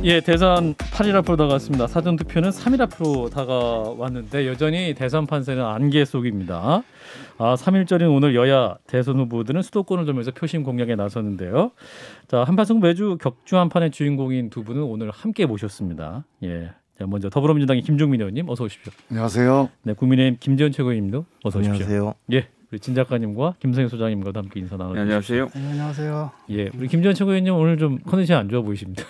예, 대선 8일 앞으로 다가왔습니다. 사전투표는 3일 앞으로 다가왔는데 여전히 대선 판세는 안개 속입니다. 3일절인 오늘 여야 대선 후보들은 수도권을 돌면서 표심 공략에 나섰는데요. 자, 한판승 매주 격주 한판의 주인공인 두 분은 오늘 함께 모셨습니다. 예, 자, 먼저 더불어민주당의 김종민 의원님 어서 오십시오. 안녕하세요. 네, 국민의힘 김재원 최고위원님도 어서 오십시오. 안녕하세요. 예, 우리 진 작가님과 김성현 소장님과도 함께 인사 나누겠습니다. 안녕하세요. 안녕하세요. 예, 우리 김재원 최고위원님 오늘 좀 컨디션 안 좋아 보이십니다.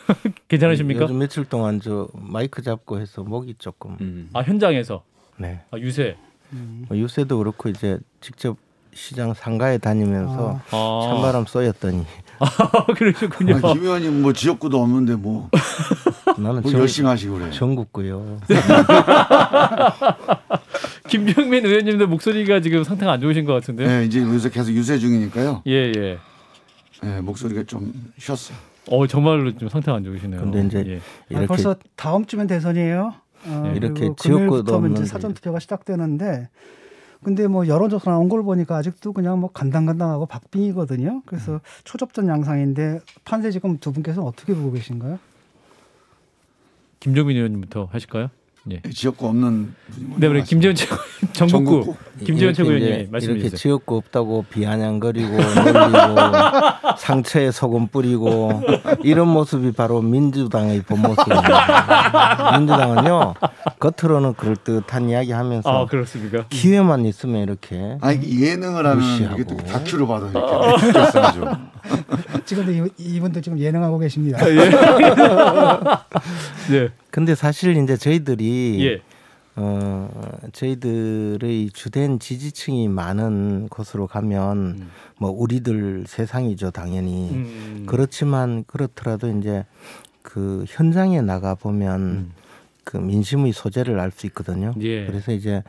괜찮으십니까? 요즘 며칠 동안 저 마이크 잡고 해서 목이 조금. 현장에서. 네. 유세. 유세도 그렇고 이제 직접 시장 상가에 다니면서 찬바람 쏘였더니. 그러셨군요. 김 의원님 뭐 지역구도 없는데 뭐 나는 열심히 하시고 그래요. 전국구요. 김종민 의원님도 목소리가 지금 상태가 안 좋으신 것 같은데요. 네, 이제 요새 계속 유세 중이니까요. 예. 네, 목소리가 좀 쉬었어요. 정말로 좀 상태가 안 좋으시네요. 근데 이제 이렇게 벌써 다음 주면 대선이에요. 이렇게 지역구도 없는데 이제 사전 투표가 시작되는데, 근데 뭐 여론조사 나온 걸 보니까 아직도 그냥 뭐 간당간당하고 박빙이거든요. 그래서 초접전 양상인데 판세 지금 두 분께서 어떻게 보고 계신가요? 김종민 의원님부터 하실까요? 예. 지역구 없는 분이 네, 우리 김재원 최고 전국구 김재원 최고위원님이 말씀해 이렇게 주세요. 지역구 없다고 비아냥거리고 놀리고 상처에 소금 뿌리고 이런 모습이 바로 민주당의 본 모습입니다. 민주당은요 겉으로는 그럴듯한 이야기하면서 그렇습니까? 기회만 있으면 이렇게 예능을 하면 무시하고. 이게 다큐를 봐도 이렇게 됐어야죠. 지금도 이분도 지금 예능하고 계십니다. 네. 근데 사실 이제 저희들이 예. 저희들의 주된 지지층이 많은 곳으로 가면 뭐 우리들 세상이죠 당연히. 그렇지만 그렇더라도 이제 그 현장에 나가 보면 그 민심의 소재를 알 수 있거든요. 예. 그래서 이제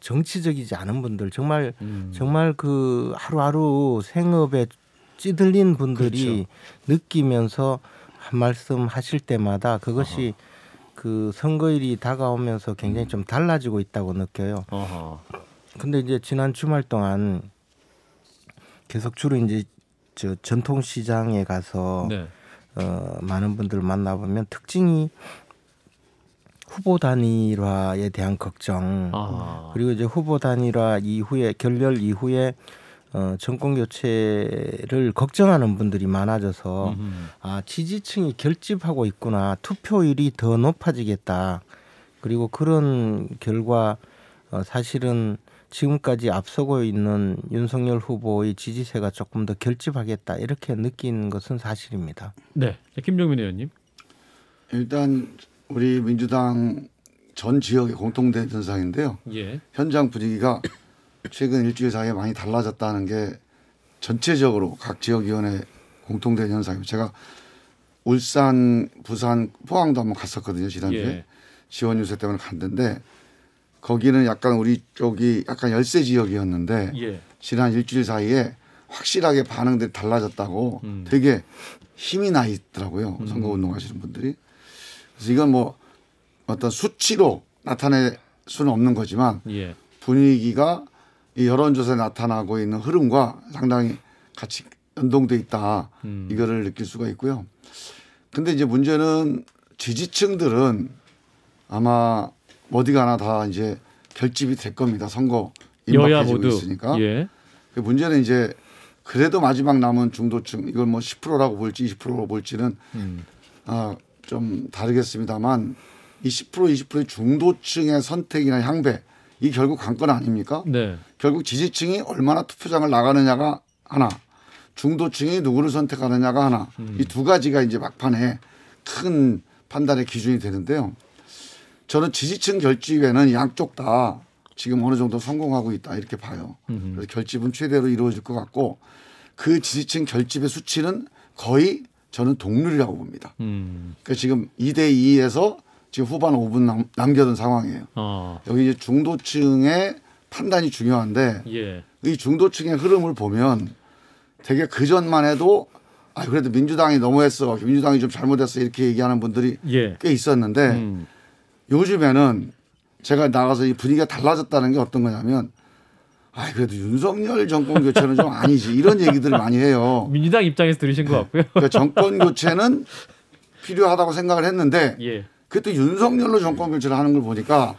정치적이지 않은 분들 정말 그 하루하루 생업에 찌들린 분들이 느끼면서 한 말씀 하실 때마다 그것이 그 선거일이 다가오면서 굉장히 좀 달라지고 있다고 느껴요. 근데 이제 지난 주말 동안 계속 주로 이제 저 전통시장에 가서 네. 많은 분들 만나보면 특징이 후보 단일화에 대한 걱정 그리고 이제 후보 단일화 이후에 결렬 이후에 정권 교체를 걱정하는 분들이 많아져서 지지층이 결집하고 있구나. 투표율이 더 높아지겠다. 그리고 그런 결과 사실은 지금까지 앞서고 있는 윤석열 후보의 지지세가 조금 더 결집하겠다. 이렇게 느낀 것은 사실입니다. 네. 김종민 의원님. 일단 우리 민주당 전 지역의 공통된 현상인데요. 예. 현장 분위기가 최근 일주일 사이에 많이 달라졌다는 게 전체적으로 각 지역위원회 공통된 현상이에요. 제가 울산, 부산, 포항도 한번 갔었거든요. 지난주에. 예. 지원 유세 때문에 갔는데 거기는 약간 우리 쪽이 약간 열세 지역이었는데 예. 지난 일주일 사이에 확실하게 반응들이 달라졌다고 되게 힘이 나 있더라고요. 선거운동 하시는 분들이. 그래서 이건 뭐 어떤 수치로 나타낼 수는 없는 거지만 예. 분위기가 이 여론조사에 나타나고 있는 흐름과 상당히 같이 연동돼 있다. 이거를 느낄 수가 있고요. 근데 이제 문제는 지지층들은 아마 어디 가나 다 이제 결집이 될 겁니다. 선거 여야 임박해지고 모두. 있으니까. 예. 그 문제는 이제 그래도 마지막 남은 중도층 이걸 뭐 10%라고 볼지 20%로 볼지는 좀 다르겠습니다만 이 10% 20%의 중도층의 선택이나 향배 이 결국 관건 아닙니까? 네. 결국 지지층이 얼마나 투표장을 나가느냐가 하나, 중도층이 누구를 선택하느냐가 하나, 이 두 가지가 이제 막판에 큰 판단의 기준이 되는데요. 저는 지지층 결집에는 양쪽 다 지금 어느 정도 성공하고 있다 이렇게 봐요. 그래서 결집은 최대로 이루어질 것 같고 그 지지층 결집의 수치는 거의 저는 동률이라고 봅니다. 그러니까 지금 2대2에서 지금 후반 5분 남겨둔 상황이에요. 여기 이제 중도층의 판단이 중요한데 예. 이 중도층의 흐름을 보면 되게 그전만 해도 그래도 민주당이 너무했어. 민주당이 좀 잘못했어. 이렇게 얘기하는 분들이 예. 꽤 있었는데 요즘에는 제가 나가서 이 분위기가 달라졌다는 게 어떤 거냐면 그래도 윤석열 정권 교체는 좀 아니지. 이런 얘기들을 많이 해요. 민주당 입장에서 들으신 것 같고요. 그러니까 정권 교체는 필요하다고 생각을 했는데 예. 그때 윤석열로 정권 교체를 하는 걸 보니까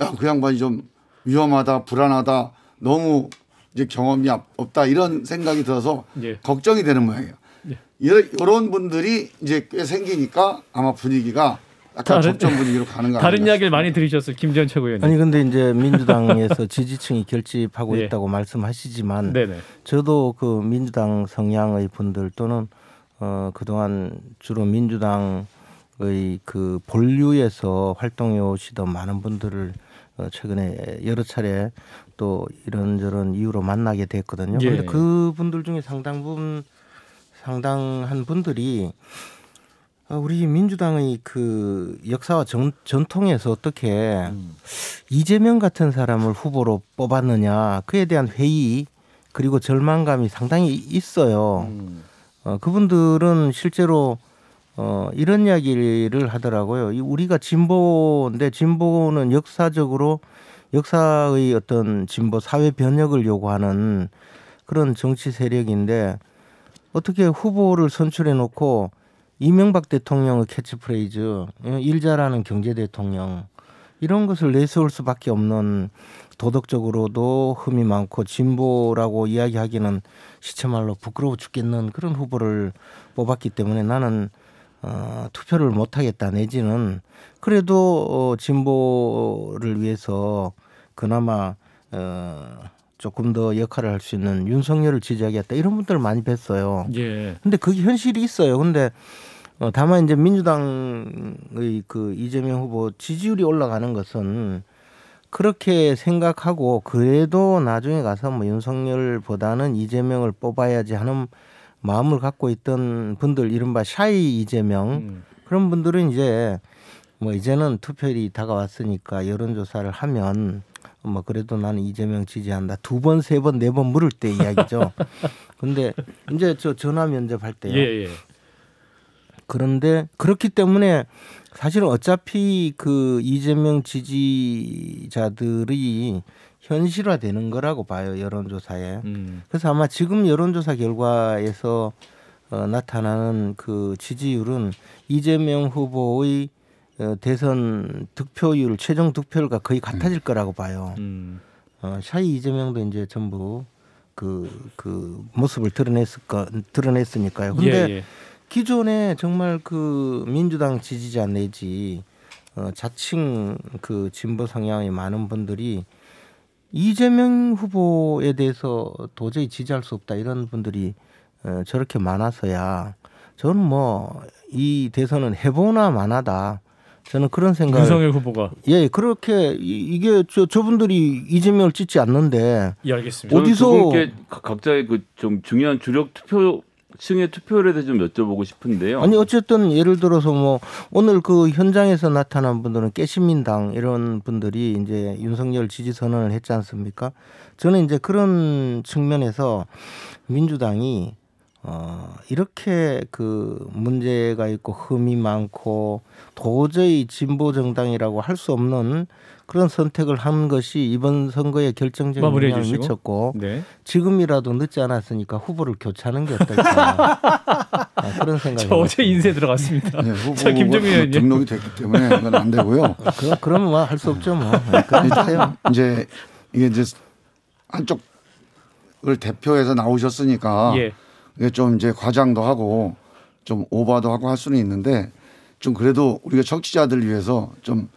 야, 그 양반이 좀 위험하다, 불안하다, 너무 이제 경험이 없다 이런 생각이 들어서 예. 걱정이 되는 모양이에요. 예. 이런 분들이 이제 꽤 생기니까 아마 분위기가 약간 적정 분위기로 가는 거 다른 아닌가 이야기를 많이 들으셨어요, 김재원 최고위원님. 아니 근데 이제 민주당에서 지지층이 결집하고 예. 있다고 말씀하시지만 네네. 저도 그 민주당 성향의 분들 또는 그동안 주로 민주당의 그 본류에서 활동해 오시던 많은 분들을 최근에 여러 차례 또 이런저런 이유로 만나게 됐거든요. 예. 그런데 그 분들 중에 상당한 분들이 우리 민주당의 그 역사와 전통에서 어떻게 이재명 같은 사람을 후보로 뽑았느냐 그에 대한 회의 그리고 절망감이 상당히 있어요. 그분들은 실제로 이런 이야기를 하더라고요. 우리가 진보인데 진보는 역사적으로 역사의 어떤 진보 사회 변혁을 요구하는 그런 정치 세력인데 어떻게 후보를 선출해 놓고 이명박 대통령의 캐치프레이즈 일 잘하는 경제 대통령 이런 것을 내세울 수밖에 없는 도덕적으로도 흠이 많고 진보라고 이야기하기는 시체말로 부끄러워 죽겠는 그런 후보를 뽑았기 때문에 나는 투표를 못하겠다 내지는 그래도 진보를 위해서 그나마 조금 더 역할을 할 수 있는 윤석열을 지지하겠다 이런 분들을 많이 뵀어요. 예. 근데 그게 현실이 있어요. 근데 다만 이제 민주당의 그 이재명 후보 지지율이 올라가는 것은 그렇게 생각하고 그래도 나중에 가서 뭐 윤석열보다는 이재명을 뽑아야지 하는 마음을 갖고 있던 분들 이른바 샤이 이재명 그런 분들은 이제 뭐 이제는 투표일이 다가왔으니까 여론조사를 하면 뭐 그래도 나는 이재명 지지한다. 2번, 3번, 4번 물을 때 이야기죠. 근데 이제 저 전화 면접할 때요. 예. 그런데 그렇기 때문에 사실은 어차피 그 이재명 지지자들이 현실화되는 거라고 봐요. 여론조사에. 그래서 아마 지금 여론조사 결과에서 나타나는 그 지지율은 이재명 후보의 대선 득표율, 최종 득표율과 거의 같아질 거라고 봐요. 샤이 이재명도 이제 전부 그 모습을 드러냈으니까요. 근데 예. 기존에 정말 그 민주당 지지자 내지 자칭 그 진보 성향의 많은 분들이 이재명 후보에 대해서 도저히 지지할 수 없다 이런 분들이 저렇게 많아서야 저는 뭐 이 대선은 해보나 마나다. 저는 그런 생각. 윤석열 후보가. 예, 그렇게 이게 저분들이 이재명을 찍지 않는데. 예, 알겠습니다. 어디서 두 분께 각자의 그 좀 중요한 주력 투표층의 투표율에 대해서 좀 여쭤보고 싶은데요. 아니 어쨌든 예를 들어서 뭐 오늘 그 현장에서 나타난 분들은 깨신민당 이런 분들이 이제 윤석열 지지 선언을 했지 않습니까? 저는 이제 그런 측면에서 민주당이 이렇게 그 문제가 있고 흠이 많고 도저히 진보 정당이라고 할 수 없는 그런 선택을 한 것이 이번 선거에 결정적인 영향을 미쳤고 네. 지금이라도 늦지 않았으니까 후보를 교체하는 게 어떨까 그런 생각이. 저 어제 인쇄 들어갔습니다. 네, 후보가 자, 김종민 의원님. 등록이 됐기 때문에 그건 안 되고요. 그러면 뭐 할 수 없죠 뭐. 그러세요. 이제 이게 이제 한쪽을 대표해서 나오셨으니까 예. 이게 좀 이제 과장도 하고 좀 오버도 하고 할 수는 있는데 좀 그래도 우리가 청취자들 위해서 좀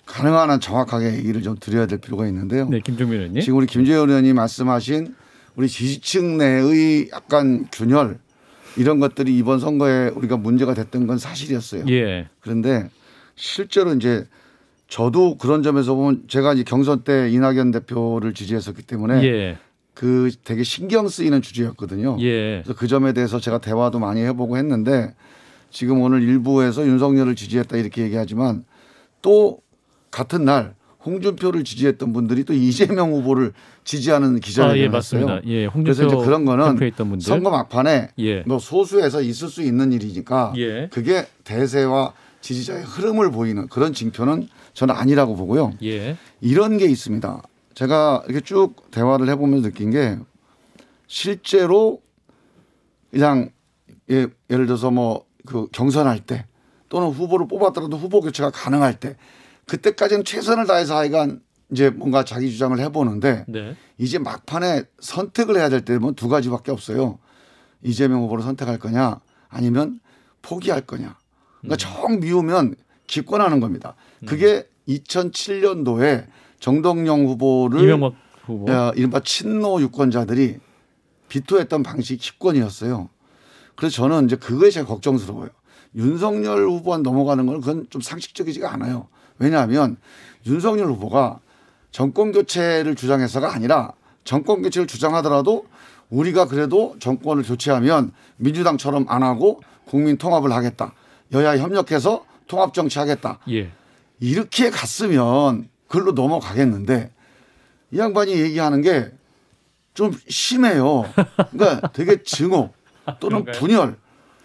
가능한 한 정확하게 얘기를 좀 드려야 될 필요가 있는데요. 네, 김종민 의원님. 지금 우리 김재원 의원이 말씀하신 우리 지지층 내의 약간 균열 이런 것들이 이번 선거에 우리가 문제가 됐던 건 사실이었어요. 예. 그런데 실제로 이제 저도 그런 점에서 보면 제가 이제 경선 때 이낙연 대표를 지지했었기 때문에 예. 그 되게 신경 쓰이는 주제였거든요. 예. 그래서 그 점에 대해서 제가 대화도 많이 해보고 했는데 지금 오늘 일부에서 윤석열을 지지했다 이렇게 얘기하지만 또 같은 날 홍준표를 지지했던 분들이 또 이재명 후보를 지지하는 기자를 예, 내놨어요. 맞습니다. 예, 그래서 이제 그런 거는 분들. 선거 막판에 예. 뭐 소수에서 있을 수 있는 일이니까 예. 그게 대세와 지지자의 흐름을 보이는 그런 징표는 저는 아니라고 보고요. 예. 이런 게 있습니다. 제가 이렇게 쭉 대화를 해보면서 느낀 게 실제로 그냥 예를 들어서 뭐 그 경선할 때 또는 후보를 뽑았더라도 후보 교체가 가능할 때 그때까지는 최선을 다해서 하여간 이제 뭔가 자기 주장을 해보는데 네. 이제 막판에 선택을 해야 될 때면 두 가지밖에 없어요. 이재명 후보를 선택할 거냐 아니면 포기할 거냐. 그러니까 정 미우면 기권하는 겁니다. 그게 2007년도에 정동영 후보를 이명박 후보. 이른바 친노 유권자들이 비토했던 방식이 기권이었어요. 그래서 저는 이제 그거에 제가 걱정스러워요. 윤석열 후보가 넘어가는 건 그건 좀 상식적이지가 않아요. 왜냐하면 윤석열 후보가 정권 교체를 주장해서가 아니라 정권 교체를 주장하더라도 우리가 그래도 정권을 교체하면 민주당처럼 안 하고 국민 통합을 하겠다. 여야 협력해서 통합 정치하겠다. 예. 이렇게 갔으면 그걸로 넘어가겠는데 이 양반이 얘기하는 게 좀 심해요. 그러니까 되게 증오 또는 그런가요? 분열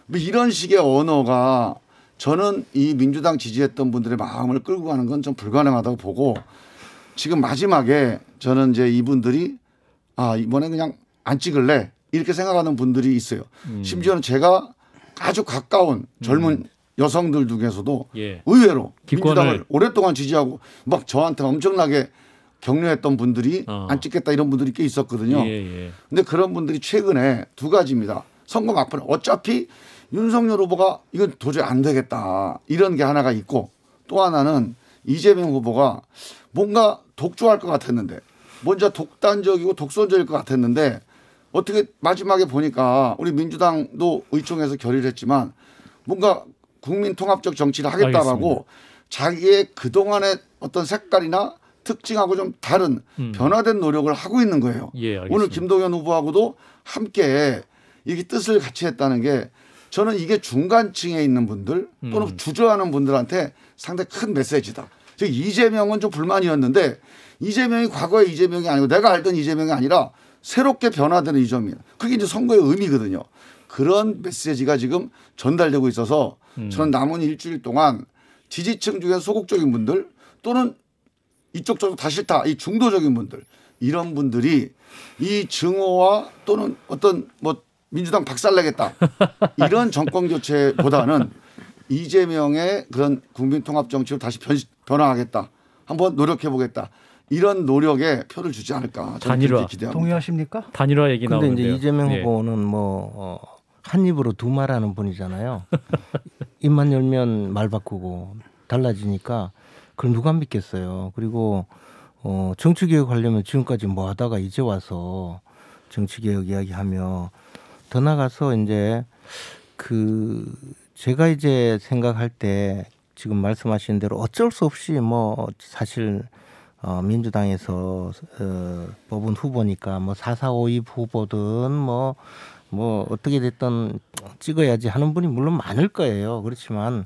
뭐 이런 식의 언어가 저는 이 민주당 지지했던 분들의 마음을 끌고 가는 건 좀 불가능하다고 보고 지금 마지막에 저는 이제 이분들이 아 이번에 그냥 안 찍을래 이렇게 생각하는 분들이 있어요. 심지어는 제가 아주 가까운 젊은 여성들 중에서도 예. 의외로 기권을- 민주당을 오랫동안 지지하고 막 저한테 엄청나게 격려했던 분들이 안 찍겠다 이런 분들이 꽤 있었거든요. 예. 근데 그런 분들이 최근에 두 가지입니다. 선거 막판에 어차피 윤석열 후보가 이건 도저히 안 되겠다 이런 게 하나가 있고 또 하나는 이재명 후보가 뭔가 독주할 것 같았는데 먼저 독단적이고 독선적일 것 같았는데 어떻게 마지막에 보니까 우리 민주당도 의총에서 결의를 했지만 뭔가 국민 통합적 정치를 하겠다라고 알겠습니다. 자기의 그동안의 어떤 색깔이나 특징하고 좀 다른 변화된 노력을 하고 있는 거예요. 예, 알겠습니다. 오늘 김동연 후보하고도 함께 이게 뜻을 같이 했다는 게 저는 이게 중간층에 있는 분들 또는 주저하는 분들한테 상당히 큰 메시지다. 즉 이재명은 좀 불만이었는데 이재명이 과거의 이재명이 아니고 내가 알던 이재명이 아니라 새롭게 변화되는 이재명이에요. 그게 이제 선거의 의미거든요. 그런 메시지가 지금 전달되고 있어서 저는 남은 일주일 동안 지지층 중에 소극적인 분들 또는 이쪽 저쪽 다 싫다 이 중도적인 분들 이런 분들이 이 증오와 또는 어떤 뭐 민주당 박살내겠다 이런 정권 교체보다는 이재명의 그런 국민 통합 정치로 다시 변화하겠다 한번 노력해 보겠다 이런 노력에 표를 주지 않을까 저는 단일화. 그렇게 기대합니다. 동의하십니까? 단일화 얘기 근데 나오는데요. 이제 이재명 예. 후보는 뭐 한 입으로 두 말하는 분이잖아요. 입만 열면 말 바꾸고 달라지니까 그걸 누가 믿겠어요. 그리고 정치 개혁하려면 지금까지 뭐 하다가 이제 와서 정치 개혁 이야기하며 더 나가서 이제 그 제가 이제 생각할 때 지금 말씀하신 대로 어쩔 수 없이 뭐 사실 민주당에서 뽑은 후보니까 뭐 4452 후보든 뭐 어떻게 됐든 찍어야지 하는 분이 물론 많을 거예요. 그렇지만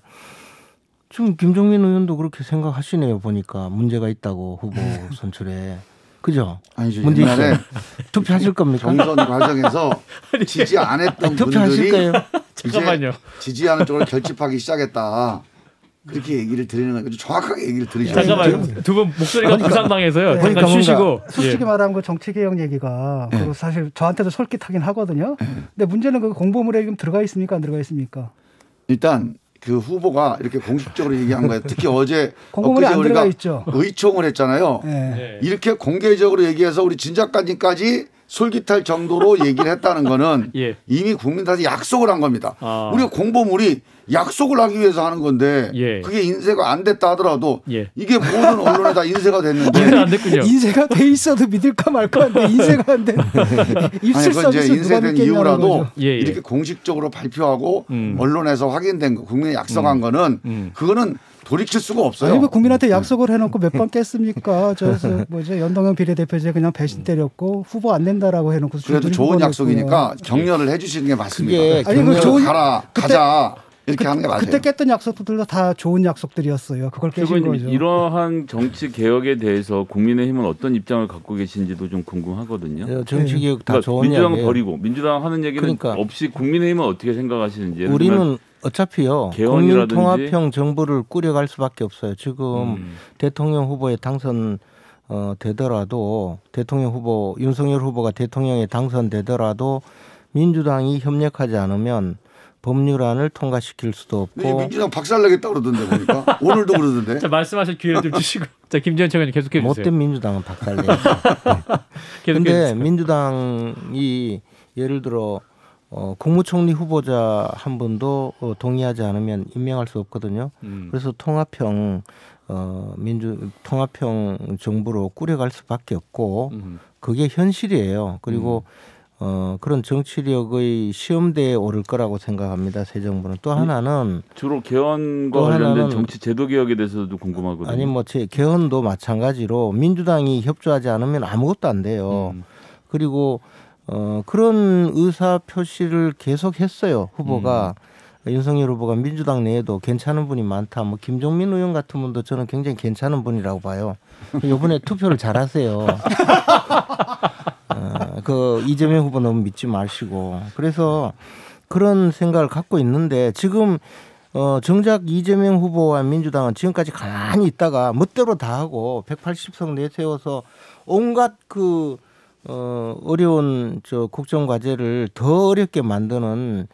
지금 김종민 의원도 그렇게 생각하시네요. 보니까 문제가 있다고 후보 선출에. 그죠? 아니죠. 문제 옛날에 있어요. 투표하실 겁니까? 경선 과정에서 지지 안 했던 투표하실 분들이 거예요? 잠깐만요. 이제 지지하는 쪽으로 결집하기 시작했다. 그렇게 얘기를 드리는 거니까 좀 정확하게 얘기를 드리죠. 잠깐만요. 두 분 목소리가 부상당해서요. 잠깐 그러니까 쉬시고. 솔직히 예. 말하면 그 정치 개혁 얘기가 그리고 사실 저한테도 솔깃하긴 하거든요. 근데 문제는 그 공보물에 지금 들어가 있습니까? 안 들어가 있습니까? 일단 그 후보가 이렇게 공식적으로 얘기한 거예요. 특히 어제 공보물에 엊그제 안 들어가 우리가 있죠. 의총을 했잖아요. 예. 네. 이렇게 공개적으로 얘기해서 우리 진 작가님까지 솔깃할 정도로 얘기를 했다는 거는 예. 이미 국민들한테 약속을 한 겁니다. 아. 우리가 공보물이 약속을 하기 위해서 하는 건데 예. 그게 인쇄가 안 됐다 하더라도 예. 이게 모든 언론에 다 인쇄가 됐는데 인쇄 안 됐군요. 인쇄가 돼 있어도 믿을까 말까 한데 인쇄가 안 돼. 아니 입술 그건 이제 서비스 누가 인쇄된 믿겠냐는 이후라도 거죠. 예, 예. 이렇게 공식적으로 발표하고 언론에서 확인된 거 국민에 약속한 거는 그거는 돌이킬 수가 없어요. 아니 왜 국민한테 약속을 해놓고 몇 번 깼습니까? 뭐죠 연동형 비례대표제 그냥 배신 때렸고 후보 안 낸다라고 해놓고 그래도 좋은 약속이니까 격려를 해주시는 게 맞습니다. 그게 아니, 그 좋은- 가자 이렇게 하는 게 맞아요. 그때 깼던 약속들도 다 좋은 약속들이었어요. 그걸 깨신 그리고 거죠. 이러한 정치 개혁에 대해서 국민의힘은 어떤 입장을 갖고 계신지도 좀 궁금하거든요. 정치 개혁 다 그러니까 좋은 민주당은 이야기예요. 버리고 민주당 하는 얘기는 그러니까. 없이 국민의힘은 어떻게 생각하시는지. 예를 들면 우리는 어차피요 개헌이라든지 국민통합형 정부를 꾸려갈 수밖에 없어요. 지금 대통령 후보에 당선 되더라도 대통령 후보 윤석열 후보가 대통령에 당선되더라도 민주당이 협력하지 않으면 법률안을 통과시킬 수도 근데 이 없고 민주당 박살내겠다 그러던데 보니까 오늘도 그러던데. 자, 말씀하실 기회를 좀 주시고. 자, 김재현 차관님 계속해 주세요. 못된 민주당은 박살내죠. 계속해 근데 주세요. 민주당이 예를 들어 국무총리 후보자 한 분도 동의하지 않으면 임명할 수 없거든요. 그래서 통합형 통합형 정부로 꾸려갈 수밖에 없고 그게 현실이에요. 그리고 그런 정치력의 시험대에 오를 거라고 생각합니다. 새 정부는. 또 하나는 주로 개헌과 또 관련된 하나는- 정치 제도 개혁에 대해서도 궁금하거든요. 아니 뭐 제 개헌도 마찬가지로 민주당이 협조하지 않으면 아무것도 안 돼요. 그리고 그런 의사 표시를 계속했어요. 후보가 윤석열 후보가 민주당 내에도 괜찮은 분이 많다. 뭐 김종민 의원 같은 분도 저는 굉장히 괜찮은 분이라고 봐요. 이번에 투표를 잘하세요. 그 이재명 후보 너무 믿지 마시고. 그래서 그런 생각을 갖고 있는데 지금 정작 이재명 후보와 민주당은 지금까지 가만히 있다가 멋대로 다 하고 180석 내세워서 온갖 그 어려운 국정 과제를 더 어렵게 만드는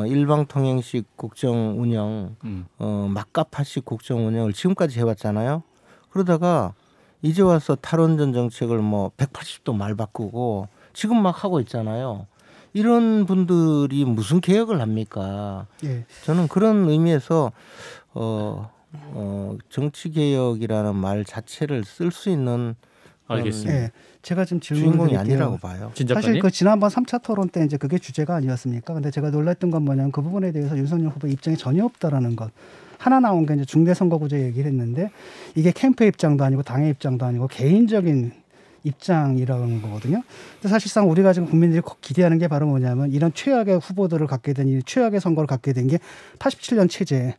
일방통행식 국정 운영, 막가파식 국정 운영을 지금까지 해왔잖아요. 그러다가 이제 와서 탈원전 정책을 뭐 180도 말 바꾸고 지금 막 하고 있잖아요. 이런 분들이 무슨 개혁을 합니까? 예. 저는 그런 의미에서 정치 개혁이라는 말 자체를 쓸 수 있는 알겠습니다. 예. 제가 지금 질문을 주인공이 드릴게요. 아니라고 봐요. 진 사실 작가님. 그 지난번 3차 토론 때 이제 그게 주제가 아니었습니까? 근데 제가 놀랐던 건 뭐냐면 그 부분에 대해서 윤석열 후보 입장이 전혀 없다라는 것. 하나 나온 게 이제 중대선거구제 얘기를 했는데 이게 캠프 입장도 아니고 당의 입장도 아니고 개인적인 입장이라는 거거든요. 근데 사실상 우리가 지금 국민들이 기대하는 게 바로 뭐냐면 이런 최악의 후보들을 갖게 된 이 최악의 선거를 갖게 된 게 87년 체제.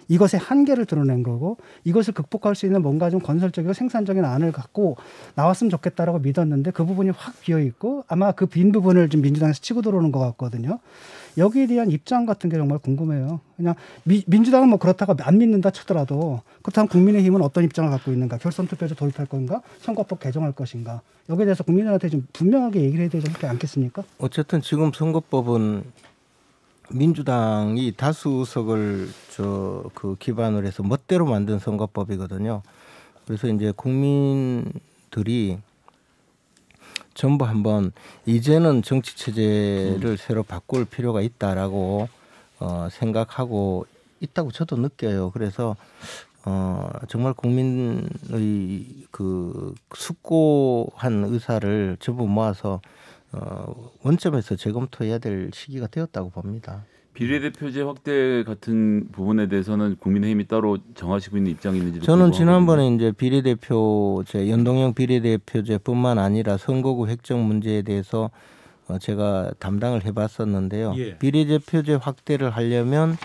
이것의 한계를 드러낸 거고 이것을 극복할 수 있는 뭔가 좀 건설적이고 생산적인 안을 갖고 나왔으면 좋겠다라고 믿었는데 그 부분이 확 비어 있고 아마 그 빈 부분을 좀 민주당에서 치고 들어오는 것 같거든요. 여기에 대한 입장 같은 게 정말 궁금해요. 그냥 민주당은 뭐 그렇다고 안 믿는다 치더라도 그렇다면 국민의힘은 어떤 입장을 갖고 있는가? 결선 투표제 도입할 건가? 선거법 개정할 것인가? 여기에 대해서 국민들한테 좀 분명하게 얘기를 해야 되지 않겠습니까? 어쨌든 지금 선거법은 민주당이 다수 의석을 그 기반으로 해서 멋대로 만든 선거법이거든요. 그래서 이제 국민들이 전부 한번 이제는 정치 체제를 새로 바꿀 필요가 있다라고 생각하고 있다고 저도 느껴요. 그래서 정말 국민의 그 숙고한 의사를 전부 모아서 원점에서 재검토해야 될 시기가 되었다고 봅니다. 비례대표제 확대 같은 부분에 대해서는 국민의힘이 따로 정하시고 있는 입장이 있는지도 저는 궁금하거든요. 지난번에 이제 비례대표제 연동형 비례대표제뿐만 아니라 선거구 획정 문제에 대해서 제가 담당을 해봤었는데요. 예. 비례대표제 확대를 하려면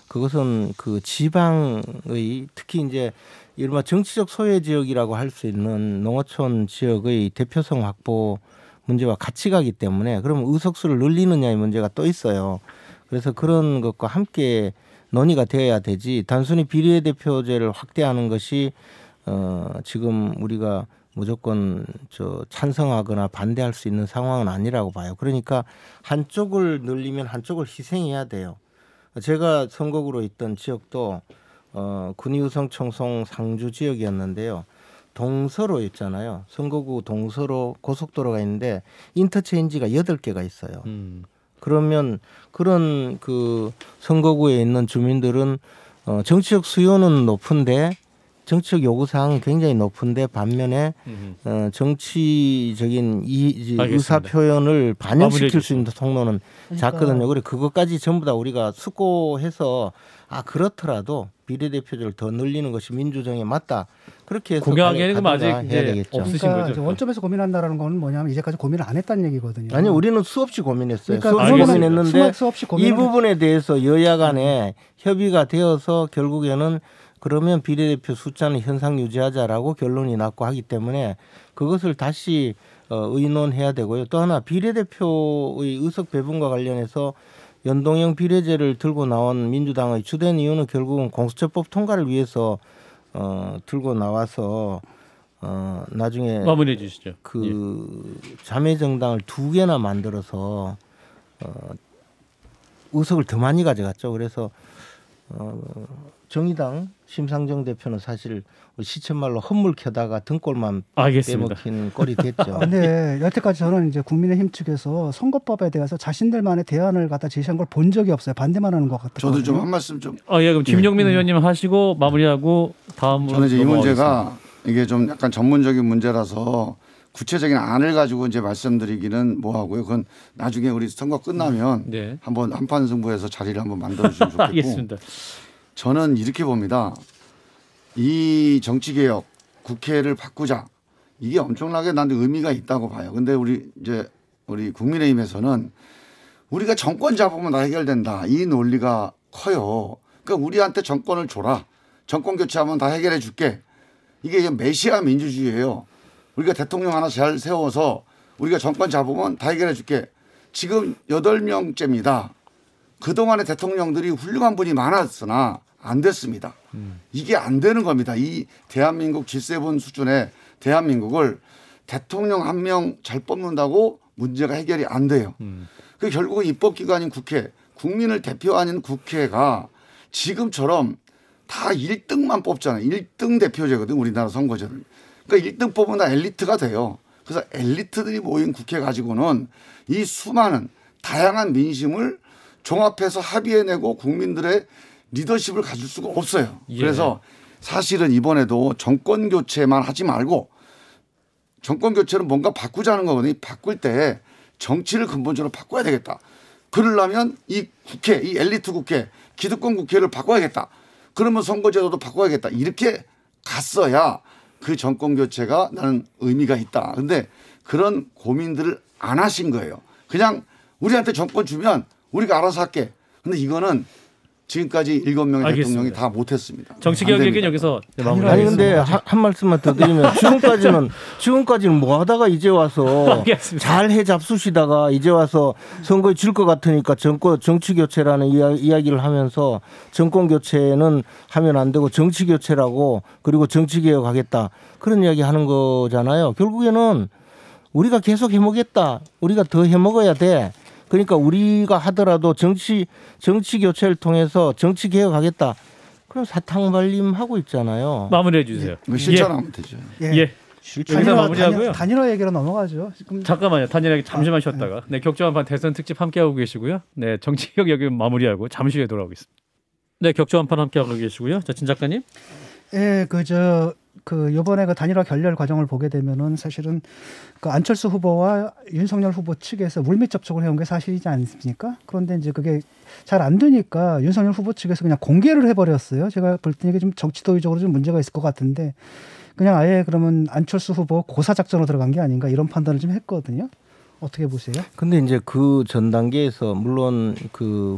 그것은 그 지방의 특히 이제 이른바 정치적 소외 지역이라고 할 수 있는 농어촌 지역의 대표성 확보 문제와 같이 가기 때문에 그러면 의석수를 늘리느냐의 문제가 또 있어요. 그래서 그런 것과 함께 논의가 되어야 되지 단순히 비례대표제를 확대하는 것이 지금 우리가 무조건 찬성하거나 반대할 수 있는 상황은 아니라고 봐요. 그러니까 한쪽을 늘리면 한쪽을 희생해야 돼요. 제가 선거구로 있던 지역도 군위우성 청송 상주 지역이었는데요. 동서로 있잖아요. 선거구 동서로 고속도로가 있는데 인터체인지가 8개가 있어요. 그러면 그런 그 선거구에 있는 주민들은 정치적 수요는 높은데 정치적 요구사항은 굉장히 높은데 반면에 정치적인 의사 표현을 반영시킬 수 있는 통로는 작거든요. 그래 그것까지 전부 다 우리가 숙고해서 그렇더라도 비례대표제를 더 늘리는 것이 민주정에 맞다. 그렇게 해서 공약에는 아직 해야 되겠죠. 없으신 그러니까 거죠. 원점에서 고민한다라는 건 뭐냐면 이제까지 고민을 안 했다는 얘기거든요. 아니 우리는 수없이 고민했어요. 그러니까 수없이 고민했는데 수없이 이 부분에 대해서 여야 간에 협의가 되어서 결국에는 그러면 비례대표 숫자는 현상 유지하자라고 결론이 났고 하기 때문에 그것을 다시 의논해야 되고요. 또 하나 비례대표의 의석 배분과 관련해서 연동형 비례제를 들고 나온 민주당의 주된 이유는 결국은 공수처법 통과를 위해서 들고 나와서 나중에 마무리해 주시죠. 그 자매 정당을 2개나 만들어서 의석을 더 많이 가져갔죠. 그래서 정의당 심상정 대표는 사실 시쳇말로 헛물 켜다가 등골만 알겠습니다. 빼먹힌 꼴이 됐죠. 근데 여태까지 저는 이제 국민의힘 측에서 선거법에 대해서 자신들만의 대안을 갖다 제시한 걸 본 적이 없어요. 반대만 하는 것 같아요. 저도 좀 한 말씀 좀. 예, 그럼 김용민 의원님 하시고 마무리하고 다음으로 저는 이제 이 넘어가겠습니다. 문제가 이게 좀 약간 전문적인 문제라서 구체적인 안을 가지고 이제 말씀드리기는 뭐하고요. 그건 나중에 우리 선거 끝나면 네. 한번 한판 승부해서 자리를 한번 만들어주시면 좋겠고. 알겠습니다. 저는 이렇게 봅니다. 이 정치개혁 국회를 바꾸자 이게 엄청나게 나한테 의미가 있다고 봐요. 근데 우리 국민의힘에서는 우리가 정권 잡으면 다 해결된다. 이 논리가 커요. 그러니까 우리한테 정권을 줘라. 정권 교체하면 다 해결해 줄게. 이게 메시아 민주주의예요. 우리가 대통령 하나 잘 세워서 우리가 정권 잡으면 다 해결해 줄게. 지금 8명째입니다. 그동안의 대통령들이 훌륭한 분이 많았으나 안 됐습니다. 이게 안 되는 겁니다. 이 대한민국 G7 수준의 대한민국을 대통령 한 명 잘 뽑는다고 문제가 해결이 안 돼요. 그 결국은 입법기관인 국회, 국민을 대표하는 국회가 지금처럼 다 1등만 뽑잖아요. 1등 대표제거든 우리나라 선거제는. 그러니까 1등 뽑으면 다 엘리트가 돼요. 그래서 엘리트들이 모인 국회 가지고는 이 수많은 다양한 민심을 종합해서 합의해내고 국민들의 리더십을 가질 수가 없어요. 예. 그래서 사실은 이번에도 정권 교체만 하지 말고 정권 교체는 뭔가 바꾸자는 거거든요. 바꿀 때 정치를 근본적으로 바꿔야 되겠다. 그러려면 이 국회, 이 엘리트 국회, 기득권 국회를 바꿔야겠다. 그러면 선거제도도 바꿔야겠다. 이렇게 갔어야 그 정권 교체가 나는 의미가 있다. 그런데 그런 고민들을 안 하신 거예요. 그냥 우리한테 정권 주면 우리가 알아서 할게. 근데 이거는 지금까지 7명의 알겠습니다. 대통령이 다 못했습니다. 정치개혁 얘기는 여기서 아니 마무리하겠습니다. 근데 한 말씀만 더 드리면 지금까지는 뭐 하다가 이제 와서 알겠습니다. 잘해 잡수시다가 이제 와서 선거에 질 것 같으니까 정치 교체라는 이야기를 하면서 정권 교체는 하면 안 되고 정치 교체라고 그리고 정치 개혁하겠다 그런 이야기 하는 거잖아요. 결국에는 우리가 계속 해먹겠다. 우리가 더 해먹어야 돼. 그러니까 우리가 하더라도 정치 교체를 통해서 정치 개혁하겠다. 그럼 사탕발림하고 있잖아요. 마무리해 주세요. 실천하면 되죠. 예. 여기서 마무리하고요. 단일화 얘기로 넘어가죠. 지금 잠깐만요. 단일하게 잠시만 쉬었다가. 네, 격조한판 대선 특집 함께하고 계시고요. 네, 정치개혁 여기 마무리하고 잠시 후에 돌아오겠습니다. 네, 격조한판 함께하고 계시고요. 자, 진 작가님. 예, 요번에 그 단일화 결렬 과정을 보게 되면은 사실은 그 안철수 후보와 윤석열 후보 측에서 물밑 접촉을 해온 게 사실이지 않습니까? 그런데 이제 그게 잘 안 되니까 윤석열 후보 측에서 그냥 공개를 해버렸어요. 제가 볼 때 이게 좀 정치도의적으로 좀 문제가 있을 것 같은데 그냥 아예 그러면 안철수 후보 고사 작전으로 들어간 게 아닌가 이런 판단을 좀 했거든요. 어떻게 보세요? 근데 이제 그 전 단계에서 물론 그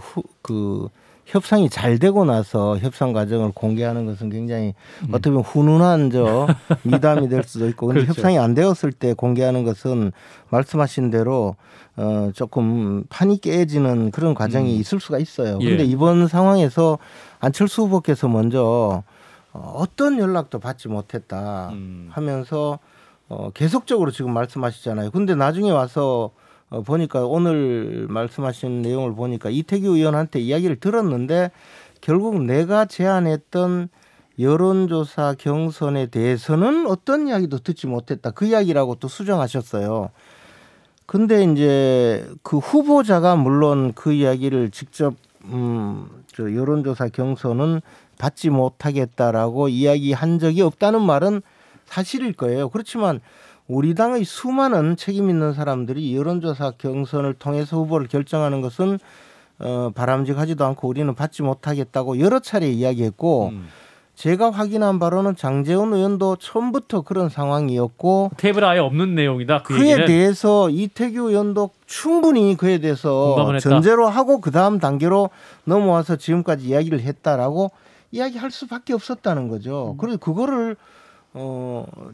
협상이 잘 되고 나서 협상 과정을 공개하는 것은 굉장히 어떻게 보면 훈훈한 미담이 될 수도 있고 근데 그렇죠. 협상이 안 되었을 때 공개하는 것은 말씀하신 대로 조금 판이 깨지는 그런 과정이 있을 수가 있어요. 예. 그런데 이번 상황에서 안철수 후보께서 먼저 어떤 연락도 받지 못했다 하면서 계속적으로 지금 말씀하시잖아요. 근데 나중에 와서 보니까 오늘 말씀하신 내용을 보니까 이태규 의원한테 이야기를 들었는데 결국 내가 제안했던 여론조사 경선에 대해서는 어떤 이야기도 듣지 못했다. 그 이야기라고 또 수정하셨어요. 근데 이제 그 후보자가 물론 그 이야기를 직접 여론조사 경선은 받지 못하겠다라고 이야기한 적이 없다는 말은 사실일 거예요. 그렇지만 우리 당의 수많은 책임 있는 사람들이 여론조사 경선을 통해서 후보를 결정하는 것은 바람직하지도 않고 우리는 받지 못하겠다고 여러 차례 이야기했고 제가 확인한 바로는 장제원 의원도 처음부터 그런 상황이었고 테이블 아예 없는 내용이다. 그에 대해서 이태규 의원도 충분히 그에 대해서 공감을 했다. 전제로 하고 그 다음 단계로 넘어와서 지금까지 이야기를 했다라고 이야기할 수밖에 없었다는 거죠. 그래서 그거를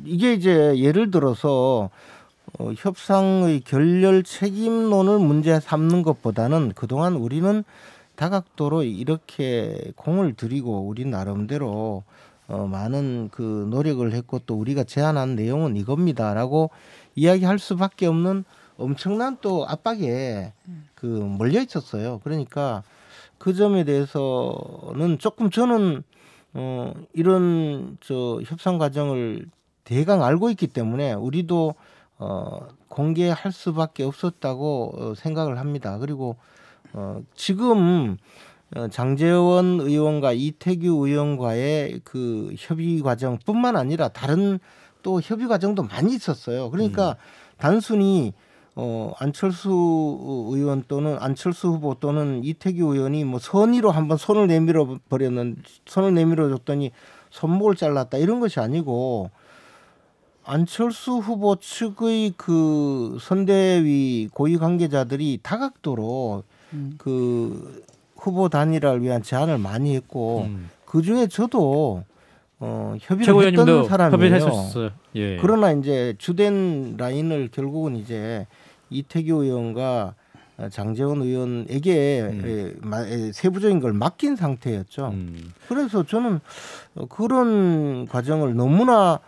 이게 이제 예를 들어서 협상의 결렬 책임론을 문제 삼는 것보다는 그동안 우리는 다각도로 이렇게 공을 들이고 우리 나름대로 많은 그 노력을 했고 또 우리가 제안한 내용은 이겁니다라고 이야기할 수밖에 없는 엄청난 또 압박에 그 몰려 있었어요. 그러니까 그 점에 대해서는 조금 저는 이런 협상 과정을 대강 알고 있기 때문에 우리도 공개할 수밖에 없었다고 생각을 합니다. 그리고 지금 장제원 의원과 이태규 의원과의 그 협의 과정뿐만 아니라 다른 또 협의 과정도 많이 있었어요. 그러니까 단순히 안철수 의원 또는 안철수 후보 또는 이태규 의원이 뭐 선의로 한번 손을 내밀어 줬더니 손목을 잘랐다 이런 것이 아니고 안철수 후보 측의 그 선대위 고위 관계자들이 다각도로 그 후보 단일화를 위한 제안을 많이 했고 그 중에 저도 협의를 했던 사람이에요. 협의를 했었어요. 예. 그러나 이제 주된 라인을 결국은 이제 이태규 의원과 장제원 의원에게 세부적인 걸 맡긴 상태였죠. 그래서 저는 그런 과정을 너무나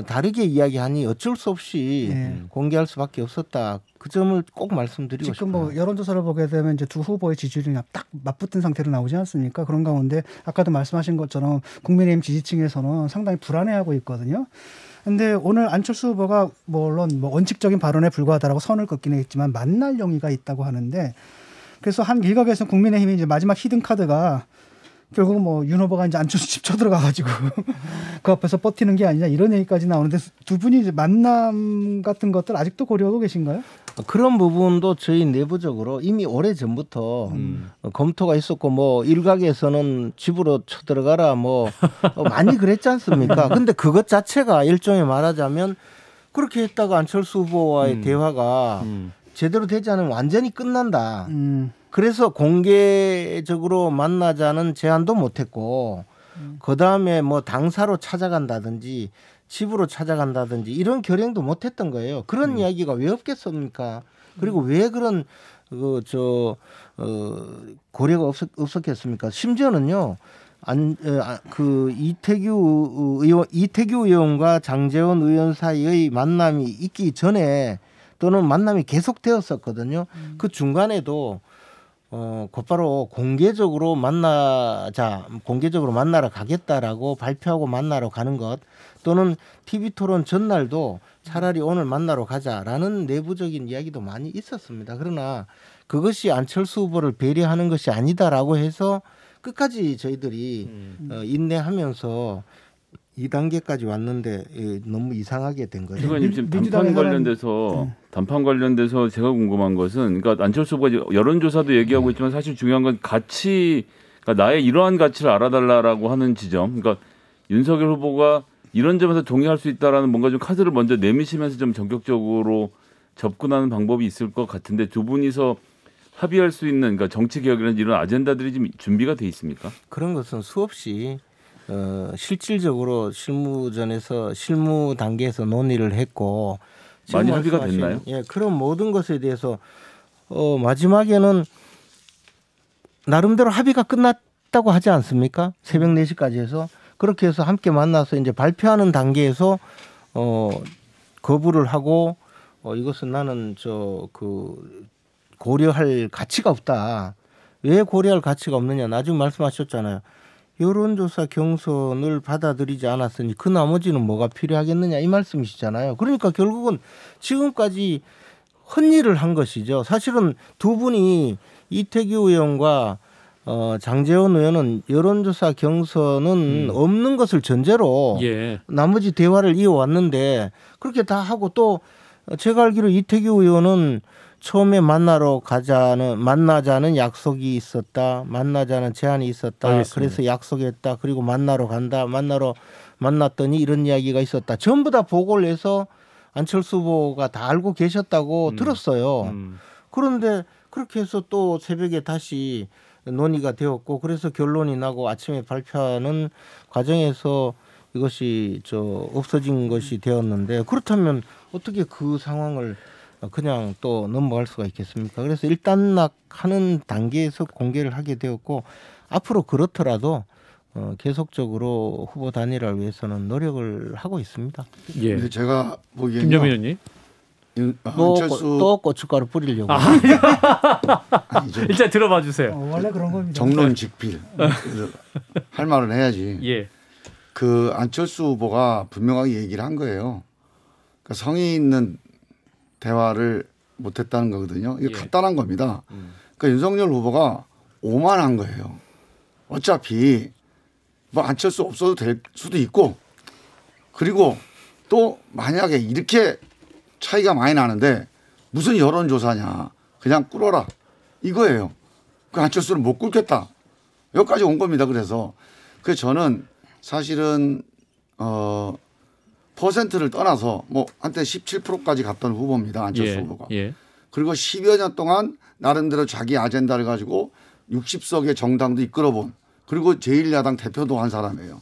다르게 이야기하니 어쩔 수 없이 공개할 수밖에 없었다. 그 점을 꼭 말씀드리고 지금 싶어요. 뭐 여론조사를 보게 되면 이제 두 후보의 지지율이 딱 맞붙은 상태로 나오지 않습니까? 그런 가운데 아까도 말씀하신 것처럼 국민의힘 지지층에서는 상당히 불안해하고 있거든요. 근데 오늘 안철수 후보가 물론 뭐 원칙적인 발언에 불과하다라고 선을 긋기는 했지만 만날 용의가 있다고 하는데 그래서 한 일각에서 국민의힘이 이제 마지막 히든 카드가 결국 뭐 윤 후보가 이제 안철수 집 쳐들어가가지고 그 앞에서 버티는 게 아니냐 이런 얘기까지 나오는데 두 분이 이제 만남 같은 것들 아직도 고려하고 계신가요? 그런 부분도 저희 내부적으로 이미 오래 전부터 검토가 있었고 뭐 일각에서는 집으로 쳐들어가라 뭐 많이 그랬지 않습니까? 근데 그것 자체가 일종의 말하자면 그렇게 했다가 안철수 후보와의 대화가 제대로 되지 않으면 완전히 끝난다. 그래서 공개적으로 만나자는 제안도 못했고 그다음에 뭐 당사로 찾아간다든지 집으로 찾아간다든지 이런 결행도 못했던 거예요. 그런 이야기가 왜 없겠습니까? 그리고 왜 그런 고려가 없었겠습니까? 심지어는요. 이태규 의원과 장제원 의원 사이의 만남이 있기 전에 또는 만남이 계속되었었거든요. 그 중간에도 곧바로 공개적으로 만나러 가겠다라고 발표하고 만나러 가는 것 또는 TV토론 전날도 차라리 오늘 만나러 가자라는 내부적인 이야기도 많이 있었습니다. 그러나 그것이 안철수 후보를 배려하는 것이 아니다라고 해서 끝까지 저희들이 인내하면서 2단계까지 왔는데 너무 이상하게 된 거예요. 최고님 지금 단판 관련돼서 제가 궁금한 것은 그러니까 안철수 후보가 여론조사도 얘기하고 있지만 사실 중요한 건 가치, 그러니까 나의 이러한 가치를 알아달라라고 하는 지점. 그러니까 윤석열 후보가 이런 점에서 동의할 수 있다라는 뭔가 좀 카드를 먼저 내미시면서 좀 전격적으로 접근하는 방법이 있을 것 같은데 두 분이서 합의할 수 있는 그러니까 정치 개혁이라는 이런 아젠다들이 지금 준비가 돼 있습니까? 그런 것은 수없이 실질적으로 실무전에서 실무 단계에서 논의를 했고 많이 합의가 됐나요? 예, 그런 모든 것에 대해서 마지막에는 나름대로 합의가 끝났다고 하지 않습니까? 새벽 4시까지 해서 그렇게 해서 함께 만나서 이제 발표하는 단계에서 거부를 하고 이것은 나는 고려할 가치가 없다. 왜 고려할 가치가 없느냐? 나중에 말씀하셨잖아요. 여론조사 경선을 받아들이지 않았으니 그 나머지는 뭐가 필요하겠느냐 이 말씀이시잖아요. 그러니까 결국은 지금까지 헛일을 한 것이죠. 사실은 두 분이 이태규 의원과 장제원 의원은 여론조사 경선은 없는 것을 전제로 나머지 대화를 이어왔는데 그렇게 다 하고 또 제가 알기로 이태규 의원은 처음에 만나자는 약속이 있었다. 만나자는 제안이 있었다. 알겠습니다. 그래서 약속했다. 그리고 만나러 간다. 만났더니 이런 이야기가 있었다. 전부 다 보고를 해서 안철수 후보가 다 알고 계셨다고 들었어요. 그런데 그렇게 해서 또 새벽에 다시 논의가 되었고 그래서 결론이 나고 아침에 발표하는 과정에서 이것이 없어진 것이 되었는데 그렇다면 어떻게 그 상황을 그냥 또 넘어갈 수가 있겠습니까? 그래서 일단락하는 단계에서 공개를 하게 되었고 앞으로 그렇더라도 계속적으로 후보 단일화를 위해서는 노력을 하고 있습니다. 예. 근데 제가 보기에는 김정민 의원님. 안철수 또 고춧가루 뿌리려고. 아니죠. 일단 들어봐 주세요. 원래 그런 겁니다. 정론직필 할 말은 해야지. 예. 그 안철수 후보가 분명하게 얘기를 한 거예요. 그러니까 성의 있는 대화를 못했다는 거거든요. 이게 예. 간단한 겁니다. 그러니까 윤석열 후보가 오만한 거예요. 어차피 뭐 안철수 없어도 될 수도 있고, 그리고 또 만약에 이렇게 차이가 많이 나는데 무슨 여론조사냐, 그냥 꿇어라 이거예요. 그 안철수는 못 꿇겠다, 여기까지 온 겁니다. 그래서 저는 사실은 퍼센트를 떠나서 뭐 한때 17%까지 갔던 후보입니다. 안철수 후보가. 예. 그리고 10여 년 동안 나름대로 자기 아젠다를 가지고 60석의 정당도 이끌어본, 그리고 제1야당 대표도 한 사람이에요.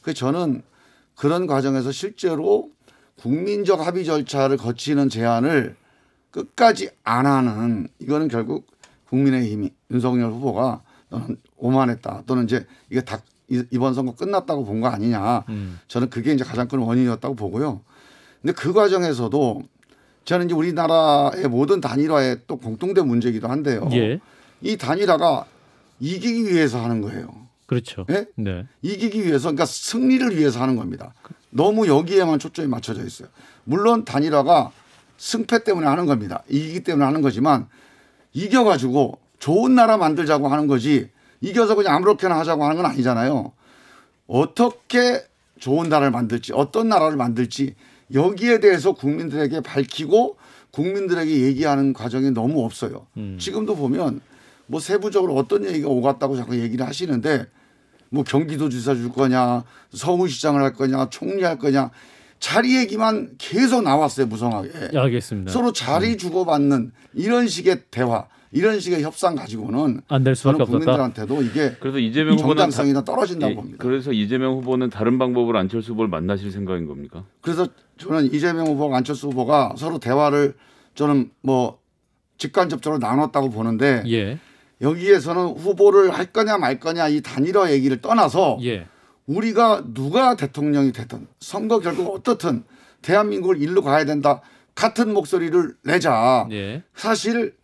그래서 저는 그런 과정에서 실제로 국민적 합의 절차를 거치는 제안을 끝까지 안 하는, 이거는 결국 국민의힘이 윤석열 후보가 너는 오만했다, 또는 이제 이게 다 이번 선거 끝났다고 본 거 아니냐. 저는 그게 이제 가장 큰 원인이었다고 보고요. 근데 그 과정에서도 저는 이제 우리나라의 모든 단일화의 또 공통된 문제이기도 한데요. 예. 이 단일화가 이기기 위해서 하는 거예요. 그렇죠. 예? 네. 이기기 위해서, 그러니까 승리를 위해서 하는 겁니다. 너무 여기에만 초점이 맞춰져 있어요. 물론 단일화가 승패 때문에 하는 겁니다. 이기기 때문에 하는 거지만, 이겨가지고 좋은 나라 만들자고 하는 거지, 이겨서 그냥 아무렇게나 하자고 하는 건 아니잖아요. 어떻게 좋은 나라를 만들지, 어떤 나라를 만들지, 여기에 대해서 국민들에게 밝히고 국민들에게 얘기하는 과정이 너무 없어요. 지금도 보면 뭐 세부적으로 어떤 얘기가 오갔다고 자꾸 얘기를 하시는데, 뭐 경기도지사 줄 거냐, 서울시장을 할 거냐, 총리할 거냐, 자리 얘기만 계속 나왔어요. 무성하게. 알겠습니다. 서로 자리 주고받는 이런 식의 대화, 이런 식의 협상 가지고는 안 될 수밖에 저는 없었다. 국민들한테도 이게 그래서 이재명 후보는 정당성이나 떨어진다고 봅니다. 그래서 이재명 후보는 다른 방법으로 안철수 후보를 만나실 생각인 겁니까? 그래서 저는 이재명 후보가 안철수 후보가 서로 대화를 저는 뭐 직간접적으로 나눴다고 보는데, 예. 여기에서는 후보를 할 거냐 말 거냐 이 단일화 얘기를 떠나서 예. 우리가 누가 대통령이 됐든 선거 결과가 어떻든 대한민국을 일로 가야 된다, 같은 목소리를 내자. 예. 사실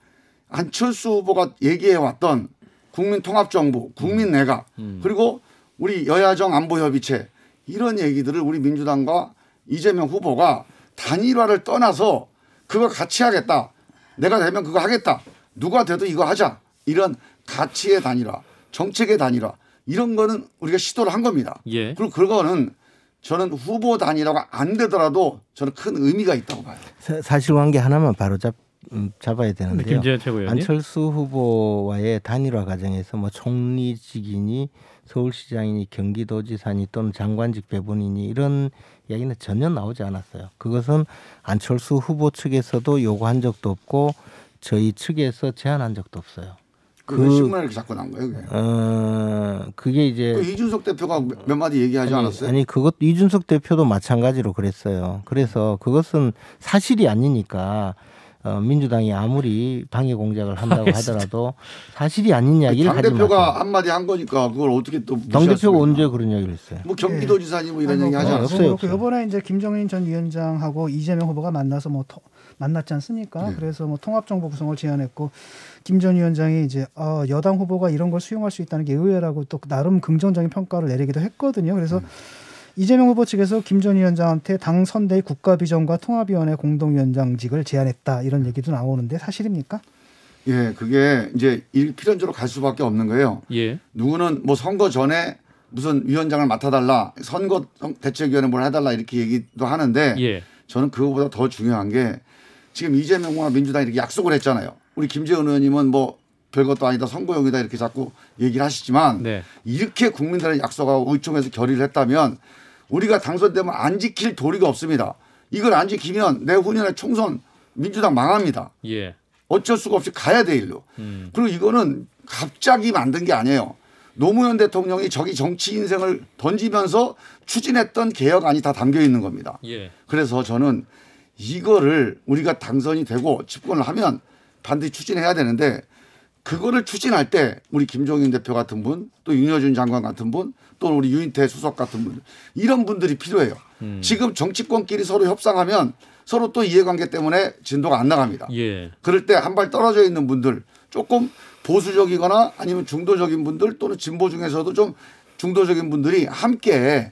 안철수 후보가 얘기해왔던 국민통합정부, 국민내각, 그리고 우리 여야정 안보협의체, 이런 얘기들을 우리 민주당과 이재명 후보가 단일화를 떠나서 그거 같이 하겠다, 내가 되면 그거 하겠다, 누가 돼도 이거 하자, 이런 가치의 단일화, 정책의 단일화, 이런 거는 우리가 시도를 한 겁니다. 예. 그리고 그거는 저는 후보 단일화가 안 되더라도 저는 큰 의미가 있다고 봐요. 사실관계 하나만 바로 잡아야 되는데요. 김재현 최고위원님. 안철수 후보와의 단일화 과정에서 뭐 총리직이니 서울시장이니 경기도지사니 또는 장관직 배분이니 이런 이야기는 전혀 나오지 않았어요. 그것은 안철수 후보 측에서도 요구한 적도 없고 저희 측에서 제안한 적도 없어요. 그 신문에 이렇게 자꾸 난 거예요. 그게, 그게 이제 그 이준석 대표가 몇 마디 얘기하지 않았어요? 아니 그것 이준석 대표도 마찬가지로 그랬어요. 그래서 그것은 사실이 아니니까 민주당이 아무리 방해 공작을 한다고 하더라도 사실이 아닌 이야기를 당 하지 마세요. 대표가 한마디 한 거니까 그걸 어떻게 또 당 무시할 수가 대표가 있나. 언제 그런 이야기를 했어요? 뭐 경기도지사니 뭐 이런 얘기 하지 않았어요? 없어요, 그렇고 이번에 이제 김정인 전 위원장하고 이재명 후보가 만나서 뭐 만났지 않습니까? 네. 그래서 뭐 통합정부 구성을 제안했고, 김 전 위원장이 이제 여당 후보가 이런 걸 수용할 수 있다는 게 의외라고 또 나름 긍정적인 평가를 내리기도 했거든요. 그래서 이재명 후보 측에서 김 전 위원장한테 당 선대위 국가비전과 통합위원회 공동위원장직을 제안했다, 이런 얘기도 나오는데 사실입니까? 예, 그게 이제 필연적으로 갈 수밖에 없는 거예요. 예. 누구는 뭐 선거 전에 무슨 위원장을 맡아달라, 선거 대책위원회 뭘 해달라 이렇게 얘기도 하는데, 예. 저는 그거보다 더 중요한 게 지금 이재명과 민주당이 이렇게 약속을 했잖아요. 우리 김재원 의원님은 뭐 별것도 아니다, 선거용이다 이렇게 자꾸 얘기를 하시지만, 네. 이렇게 국민들의 약속하고 의총에서 결의를 했다면 우리가 당선되면 안 지킬 도리가 없습니다. 이걸 안 지키면 내후년에 총선 민주당 망합니다. 예. 어쩔 수가 없이 가야 돼 일로. 그리고 이거는 갑자기 만든 게 아니에요. 노무현 대통령이 저기 정치 인생을 던지면서 추진했던 개혁안이 다 담겨 있는 겁니다. 예. 그래서 저는 이거를 우리가 당선이 되고 집권을 하면 반드시 추진해야 되는데, 그거를 추진할 때 우리 김종인 대표 같은 분, 또 윤여준 장관 같은 분, 또 우리 유인태 수석 같은 분 이런 분들이 필요해요. 지금 정치권끼리 서로 협상하면 서로 또 이해관계 때문에 진도가 안 나갑니다. 예. 그럴 때 한 발 떨어져 있는 분들 조금 보수적이거나 아니면 중도적인 분들 또는 진보 중에서도 좀 중도적인 분들이 함께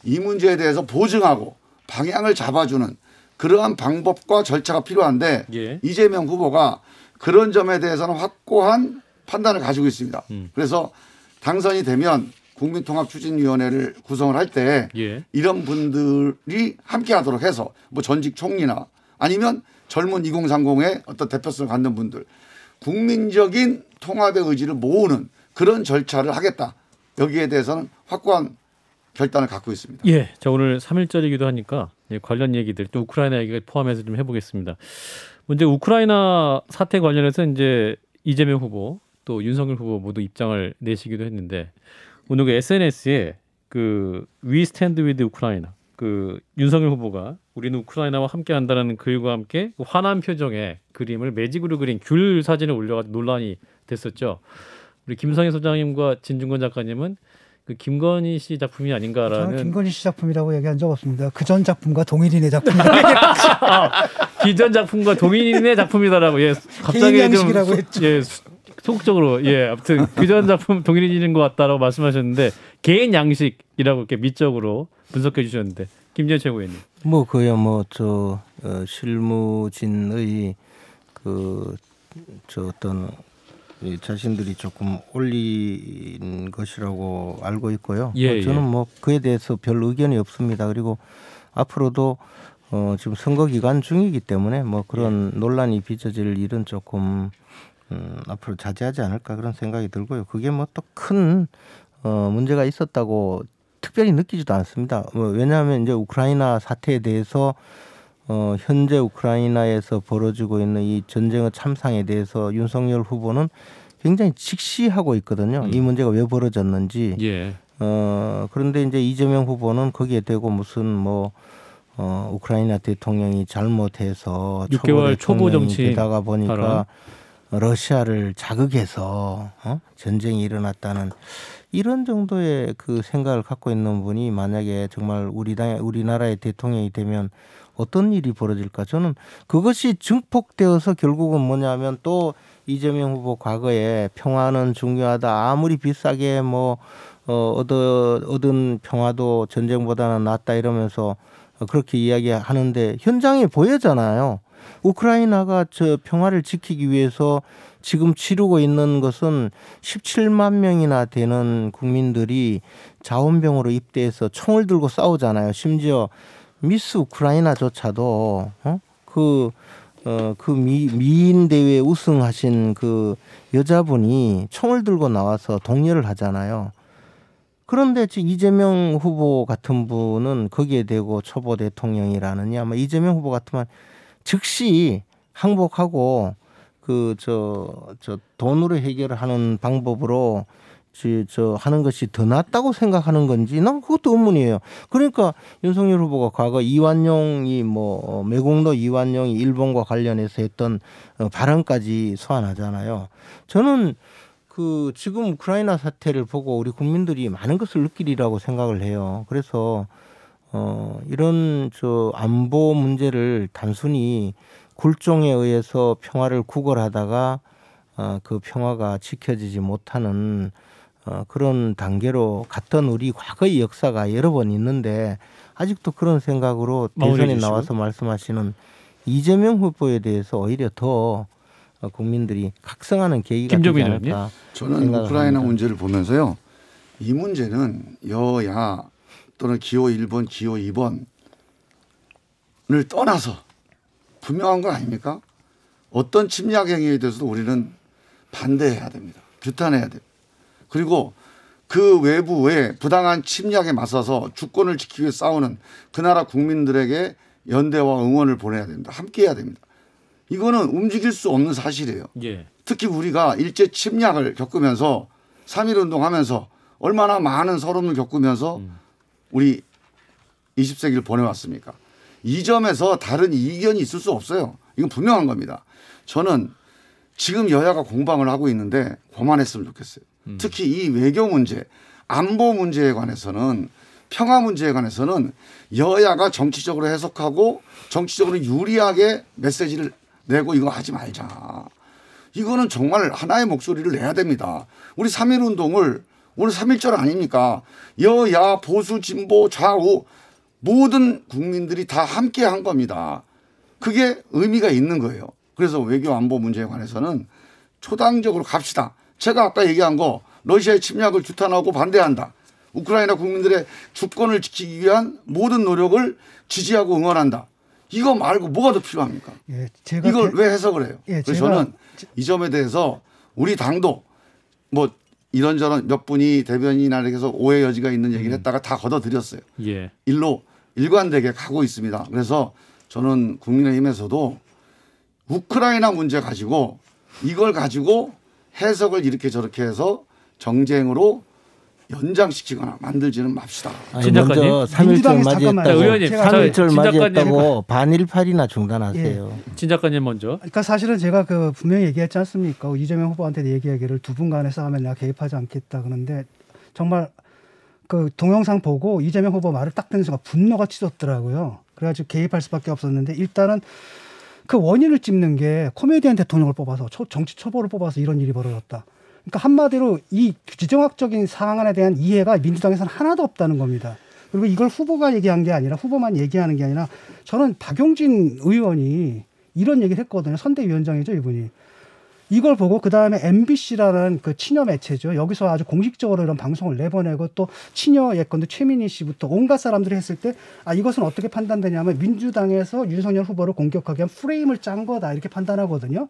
이 문제에 대해서 보증하고 방향을 잡아주는 그러한 방법과 절차가 필요한데 예. 이재명 후보가 그런 점에 대해서는 확고한 판단을 가지고 있습니다. 그래서 당선이 되면 국민통합추진위원회를 구성을 할 때 예. 이런 분들이 함께 하도록 해서 뭐 전직 총리나 아니면 젊은 2030의 어떤 대표성을 갖는 분들 국민적인 통합의 의지를 모으는 그런 절차를 하겠다. 여기에 대해서는 확고한 결단을 갖고 있습니다. 예. 자, 오늘 3.1절이기도 하니까 관련 얘기들 또 우크라이나 얘기를 포함해서 좀 해보겠습니다. 먼저 우크라이나 사태 관련해서 이제 이재명 후보 또 윤석열 후보 모두 입장을 내시기도 했는데 오늘 그 SNS에 그 We Stand with Ukraine 그 윤석열 후보가 우리는 우크라이나와 함께한다는 글과 함께 화난 표정의 그림을 매직으로 그린 귤 사진을 올려가지고 논란이 됐었죠. 우리 김성희 소장님과 진중권 작가님은 그 김건희 씨 작품이 저는 아닌가라는 김건희 씨 작품이라고 얘기한 적 없습니다. 그 전 작품과 동일인의 작품이라고 기존 작품과 동일인의 작품이다라고 예 갑자기 개인 양식이라고 했죠. 예 속적으로 예 아무튼 그전 작품 동일인인 것 같다라고 말씀하셨는데 개인 양식이라고 이렇게 미적으로 분석해 주셨는데 김재현 최고위원님 뭐 그야 뭐저 실무진의 그 저 어떤 자신들이 조금 올린 것이라고 알고 있고요. 예, 저는 예. 뭐 그에 대해서 별 의견이 없습니다. 그리고 앞으로도 지금 선거 기간 중이기 때문에 뭐 그런 논란이 빚어질 일은 조금 앞으로 자제하지 않을까 그런 생각이 들고요. 그게 뭐 또 큰 문제가 있었다고 특별히 느끼지도 않습니다. 왜냐하면 이제 우크라이나 사태에 대해서 현재 우크라이나에서 벌어지고 있는 이 전쟁의 참상에 대해서 윤석열 후보는 굉장히 직시하고 있거든요. 이 문제가 왜 벌어졌는지. 예 그런데 이제 이재명 후보는 거기에 대고 무슨 뭐 우크라이나 대통령이 잘못해서 6개월 초보 정치인 되다가 보니까 발언. 러시아를 자극해서 전쟁이 일어났다는 이런 정도의 그 생각을 갖고 있는 분이 만약에 정말 우리나라의 대통령이 되면 어떤 일이 벌어질까? 저는 그것이 증폭되어서 결국은 뭐냐면 또 이재명 후보 과거에 평화는 중요하다. 아무리 비싸게 뭐 얻은 평화도 전쟁보다는 낫다 이러면서 그렇게 이야기하는데 현장에 보여잖아요. 우크라이나가 저 평화를 지키기 위해서 지금 치르고 있는 것은 17만 명이나 되는 국민들이 자원병으로 입대해서 총을 들고 싸우잖아요. 심지어 미스 우크라이나조차도 그 미인 대회 우승하신 그 여자분이 총을 들고 나와서 독려를 하잖아요. 그런데 지금 이재명 후보 같은 분은 거기에 대고 초보 대통령이라느니 아마 이재명 후보 같으면 즉시 항복하고 저 돈으로 해결하는 방법으로 하는 것이 더 낫다고 생각하는 건지 난 그것도 의문이에요. 그러니까 윤석열 후보가 과거 이완용이 매국노 이완용이 일본과 관련해서 했던 발언까지 소환하잖아요. 저는 지금 우크라이나 사태를 보고 우리 국민들이 많은 것을 느끼리라고 생각을 해요. 그래서 이런 안보 문제를 단순히 굴종에 의해서 평화를 구걸하다가 그 평화가 지켜지지 못하는 그런 단계로 갔던 우리 과거의 역사가 여러 번 있는데 아직도 그런 생각으로 대선에 나와서 말씀하시는 이재명 후보에 대해서 오히려 더 국민들이 각성하는 계기가 되지 않을까. 저는 우크라이나 문제를 보면서요. 이 문제는 여야 또는 기호 1번, 기호 2번을 떠나서 분명한 건 아닙니까? 어떤 침략 행위에 대해서도 우리는 반대해야 됩니다. 규탄해야 됩니다. 그리고 그 외부의 부당한 침략에 맞서서 주권을 지키기 위해 싸우는 그 나라 국민들에게 연대와 응원을 보내야 됩니다. 함께해야 됩니다. 이거는 움직일 수 없는 사실이에요. 예. 특히 우리가 일제 침략을 겪으면서 3.1 운동하면서 얼마나 많은 서름을 겪으면서 우리 20세기를 보내왔습니까? 이 점에서 다른 이견이 있을 수 없어요. 이건 분명한 겁니다. 저는 지금 여야가 공방을 하고 있는데 그만했으면 좋겠어요. 특히 이 외교 문제, 안보 문제에 관해서는 평화 문제에 관해서는 여야가 정치적으로 해석하고 정치적으로 유리하게 메시지를 내고 이거 하지 말자. 이거는 정말 하나의 목소리를 내야 됩니다. 우리 3.1 운동을 오늘 3.1절 아닙니까? 여야 보수 진보 좌우 모든 국민들이 다 함께 한 겁니다. 그게 의미가 있는 거예요. 그래서 외교 안보 문제에 관해서는 초당적으로 갑시다. 제가 아까 얘기한 거 러시아의 침략을 규탄하고 반대한다. 우크라이나 국민들의 주권을 지키기 위한 모든 노력을 지지하고 응원한다. 이거 말고 뭐가 더 필요합니까? 예, 제가 이걸 왜 해석을 해요? 예, 그래서 저는 이 점에 대해서 우리 당도 뭐 이런저런 몇 분이 대변인이나 이렇게 해서 오해 여지가 있는 얘기를 했다가 다 걷어들였어요. 예. 일로 일관되게 가고 있습니다. 그래서 저는 국민의힘에서도 우크라이나 문제 가지고 이걸 가지고 해석을 이렇게 저렇게 해서 정쟁으로 연장시키거나 만들지는 맙시다. 진 작가님? 먼저 3.1절 맞이했다고 의원님, 3.1절 진 맞이했다고 반일팔이나 중단하세요. 진 작가님 먼저. 그러니까 사실은 제가 그 분명히 얘기했지 않습니까? 이재명 후보한테 얘기하기를 두 분 간의 싸움에 내가 개입하지 않겠다. 그런데 정말 그 동영상 보고 이재명 후보 말을 딱 듣는 순간 분노가 치솟더라고요. 그래가지고 개입할 수밖에 없었는데 일단은 그 원인을 찝는 게 코미디언 대통령을 뽑아서 정치 초보를 뽑아서 이런 일이 벌어졌다. 그러니까 한마디로 이 지정학적인 상황에 대한 이해가 민주당에서는 하나도 없다는 겁니다. 그리고 이걸 후보가 얘기한 게 아니라 후보만 얘기하는 게 아니라 저는 박용진 의원이 이런 얘기를 했거든요. 선대위원장이죠, 이분이. 이걸 보고 그다음에 MBC라는 그 친여 매체죠. 여기서 아주 공식적으로 이런 방송을 내보내고 또 친여 예컨대 최민희 씨부터 온갖 사람들이 했을 때 아, 이것은 어떻게 판단되냐면 민주당에서 윤석열 후보를 공격하기 위한 프레임을 짠 거다 이렇게 판단하거든요.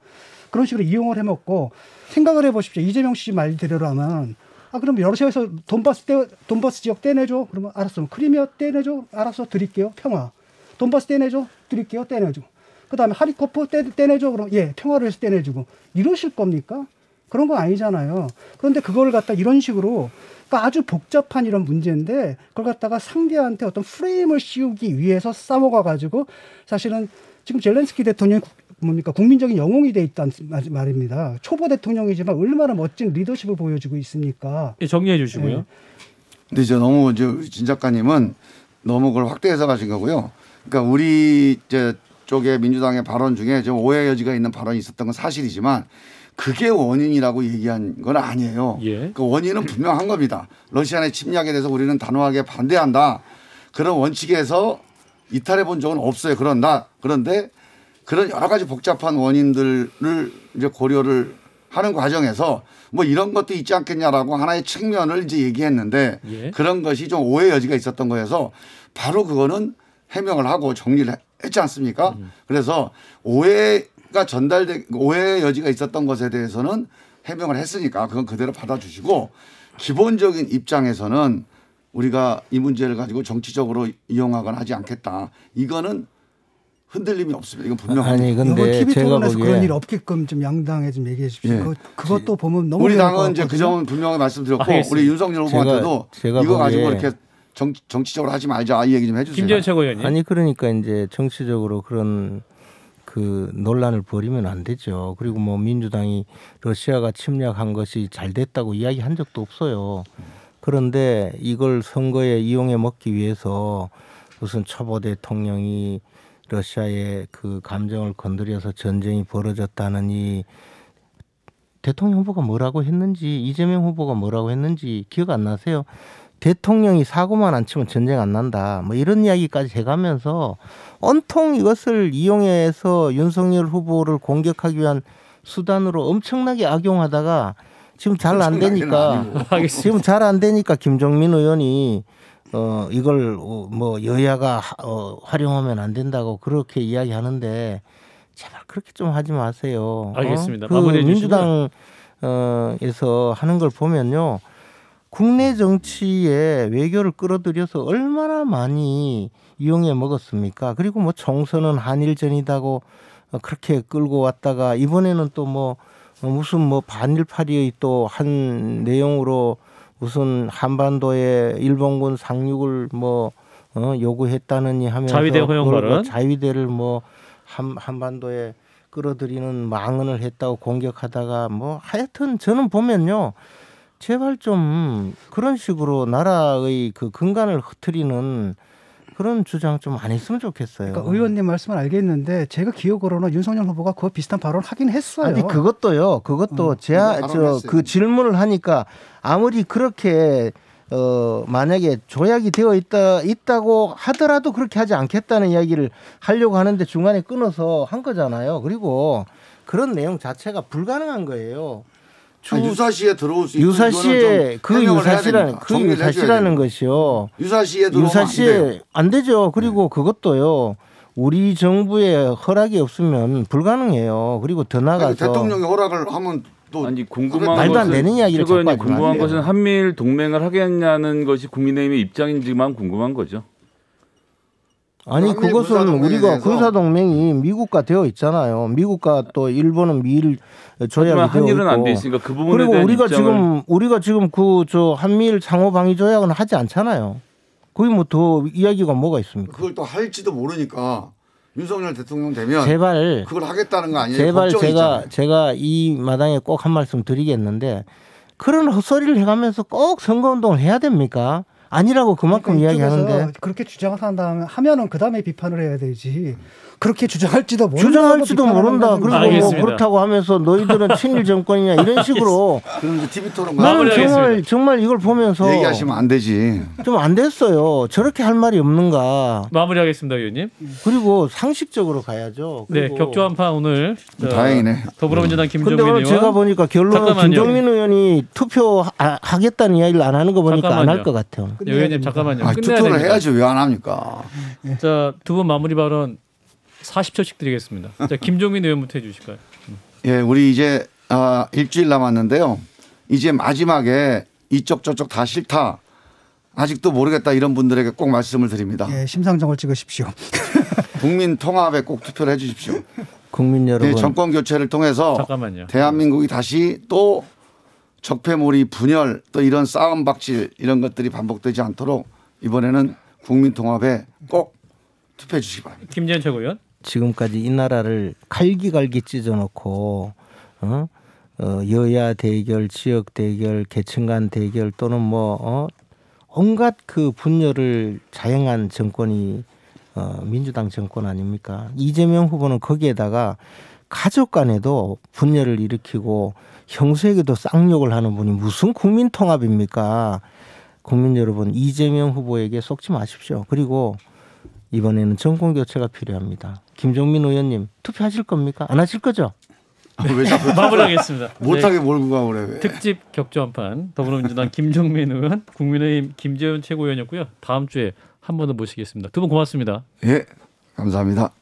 그런 식으로 이용을 해먹고 생각을 해보십시오. 이재명 씨 말대로라면 아 그럼 러시아에서 돈바스 지역 떼내줘. 그러면 알았어. 크리미아 떼내줘. 알았어. 드릴게요. 평화. 돈바스 떼내줘. 드릴게요. 떼내줘. 그다음에 하리코프 떼내줘. 그럼 예 평화를 해서 떼내주고 이러실 겁니까? 그런 거 아니잖아요. 그런데 그걸 갖다 이런 식으로 그러니까 아주 복잡한 이런 문제인데 그걸 갖다가 상대한테 어떤 프레임을 씌우기 위해서 싸워가가지고 사실은 지금 젤렌스키 대통령이 뭡니까 국민적인 영웅이 돼 있다는 말입니다. 초보 대통령이지만 얼마나 멋진 리더십을 보여주고 있습니까? 예, 정리해 주시고요. 네. 근데 이제 너무 이제 진 작가님은 너무 그걸 확대 해석하신 거고요. 그러니까 우리 이제 쪽의 민주당의 발언 중에 좀 오해 여지가 있는 발언이 있었던 건 사실이지만 그게 원인이라고 얘기한 건 아니에요. 예. 그 원인은 분명한 겁니다. 러시아의 침략에 대해서 우리는 단호하게 반대한다. 그런 원칙에서 이탈해 본 적은 없어요. 그런데 그런 여러 가지 복잡한 원인들을 이제 고려를 하는 과정에서 뭐 이런 것도 있지 않겠냐라고 하나의 측면을 이제 얘기했는데 예. 그런 것이 좀 오해 여지가 있었던 거여서 바로 그거는 해명을 하고 정리를 했지 않습니까? 그래서 오해 여지가 있었던 것에 대해서는 해명을 했으니까 그건 그대로 받아주시고 기본적인 입장에서는 우리가 이 문제를 가지고 정치적으로 이용하거나 하지 않겠다. 이거는 흔들림이 없습니다. 이건 분명합니다. 아니 이번 근데 TV 제가 토론에서 보기에 그런 일 없게끔 좀 양당에 좀 얘기해 주십시오. 예. 그것도 보면 너무 우리 위험할 것 당은 이제 그 같거든요. 점은 분명히 말씀드렸고 알겠습니다. 우리 윤석열 후보한테도 제가 이거 가지고 보기에 이렇게 정치적으로 하지 말자 이 얘기 좀 해주세요. 김재현 최고위원님. 아니 그러니까 이제 정치적으로 그런 그 논란을 벌이면 안 되죠. 그리고 뭐 민주당이 러시아가 침략한 것이 잘 됐다고 이야기한 적도 없어요. 그런데 이걸 선거에 이용해 먹기 위해서 무슨 초보 대통령이 러시아의 그 감정을 건드려서 전쟁이 벌어졌다는 이 대통령 후보가 뭐라고 했는지 이재명 후보가 뭐라고 했는지 기억 안 나세요? 대통령이 사고만 안 치면 전쟁 안 난다. 뭐 이런 이야기까지 해가면서 온통 이것을 이용해서 윤석열 후보를 공격하기 위한 수단으로 엄청나게 악용하다가 지금 잘 안 되니까 지금 잘 안 되니까 김종민 의원이 이걸 뭐 여야가 활용하면 안 된다고 그렇게 이야기하는데 제발 그렇게 좀 하지 마세요. 알겠습니다. 그 마무리해 주시고요. 민주당에서 하는 걸 보면요. 국내 정치에 외교를 끌어들여서 얼마나 많이 이용해 먹었습니까? 그리고 뭐 총선은 한일전이다고 그렇게 끌고 왔다가 이번에는 또 뭐 무슨 뭐 반일파리의 또 한 내용으로 무슨 한반도에 일본군 상륙을 뭐 요구했다느니 하면서 자위대 허용 발언. 자위대를 뭐 한반도에 끌어들이는 망언을 했다고 공격하다가 뭐 하여튼 저는 보면요. 제발 좀 그런 식으로 나라의 그 근간을 흐트리는 그런 주장 좀 안 했으면 좋겠어요. 그러니까 의원님 말씀은 알겠는데 제가 기억으로는 윤석열 후보가 그거 비슷한 발언을 하긴 했어요. 아니 그것도요. 그것도 그 질문을 하니까 아무리 그렇게 만약에 조약이 되어 있다고 하더라도 그렇게 하지 않겠다는 이야기를 하려고 하는데 중간에 끊어서 한 거잖아요. 그리고 그런 내용 자체가 불가능한 거예요. 유사시에 들어올 수 있고 유사시에 유사시라는 것이요. 유사시에 들어오면 안 되죠. 그리고 그것도요. 우리 정부의 허락이 없으면 불가능해요. 그리고 더 나가서 대통령이 허락을 하면 또 아니 궁금한 말도 안 되는 이야기를 자꾸 하지 궁금한 마세요. 것은 한미일 동맹을 하겠냐는 것이 국민의힘의 입장인지만 궁금한 거죠. 아니 그것은 우리가 군사동맹이 미국과 되어 있잖아요. 미국과 또 일본은 미일 조약이 되어 있고. 한일은 안 돼 있으니까 그 부분에 그리고 대한 우리가 지금 그 저 한미일 상호방위 조약은 하지 않잖아요. 거기 뭐 더 이야기가 뭐가 있습니까? 그걸 또 할지도 모르니까 윤석열 대통령 되면 제발 그걸 하겠다는 거 아니에요? 제발 걱정이잖아요. 제가 이 마당에 꼭 한 말씀 드리겠는데 그런 헛소리를 해가면서 꼭 선거운동을 해야 됩니까? 아니라고 그만큼 그러니까 이야기하는데 이쪽에서 그렇게 주장한 다음에 하면은 그 다음에 비판을 해야 되지. 그렇게 주장할지도 모른다. 주장할지도 모른다. 그리고 뭐 알겠습니다. 그렇다고 하면서 너희들은 친일 정권이냐 이런 식으로 그럼 이제 TV 토론 나는 마무리하겠습니다. 정말 이걸 보면서 얘기하시면 안 되지. 좀 안 됐어요. 저렇게 할 말이 없는가. 마무리하겠습니다, 의원님. 그리고 상식적으로 가야죠. 네, 그리고 격조한판 오늘 다행이네. 더불어민주당 근데 김종민 오늘 의원. 제가 보니까 결론은 잠깐만요. 김종민 의원이 투표하겠다는 이야기를 안 하는 거 보니까 안 할 잠깐만요. 것 같아요. 네, 의원님 잠깐만요. 끝내야 투표를 됩니다. 해야지 왜 안 합니까? 자, 두 분 마무리 발언 40초씩 드리겠습니다. 자, 김종민 의원부터 해주실까요? 예, 우리 이제 일주일 남았는데요. 이제 마지막에 이쪽 저쪽 다 싫다. 아직도 모르겠다 이런 분들에게 꼭 말씀을 드립니다. 예, 심상정을 찍으십시오. 국민 통합에 꼭 투표를 해 주십시오. 국민 여러분. 정권 교체를 통해서 잠깐만요. 대한민국이 다시 또 적폐몰이 분열 또 이런 싸움 박질 이런 것들이 반복되지 않도록 이번에는 국민 통합에 꼭 투표해 주시기 바랍니다. 김재현 최고위원. 지금까지 이 나라를 갈기갈기 찢어놓고 여야 대결, 지역 대결, 계층 간 대결 또는 온갖 그 분열을 자행한 정권이 민주당 정권 아닙니까? 이재명 후보는 거기에다가 가족 간에도 분열을 일으키고 형수에게도 쌍욕을 하는 분이 무슨 국민 통합입니까? 국민 여러분, 이재명 후보에게 속지 마십시오. 그리고 이번에는 정권 교체가 필요합니다. 김종민 의원님 투표하실 겁니까? 안 하실 거죠? 왜 자꾸 마무리하겠습니다. 못하게 몰고 가 그래. 왜. 특집 격조한판 더불어민주당 김종민 의원, 국민의힘 김재현 최고위원이었고요. 다음 주에 한 번 더 모시겠습니다. 두 분 고맙습니다. 예, 감사합니다.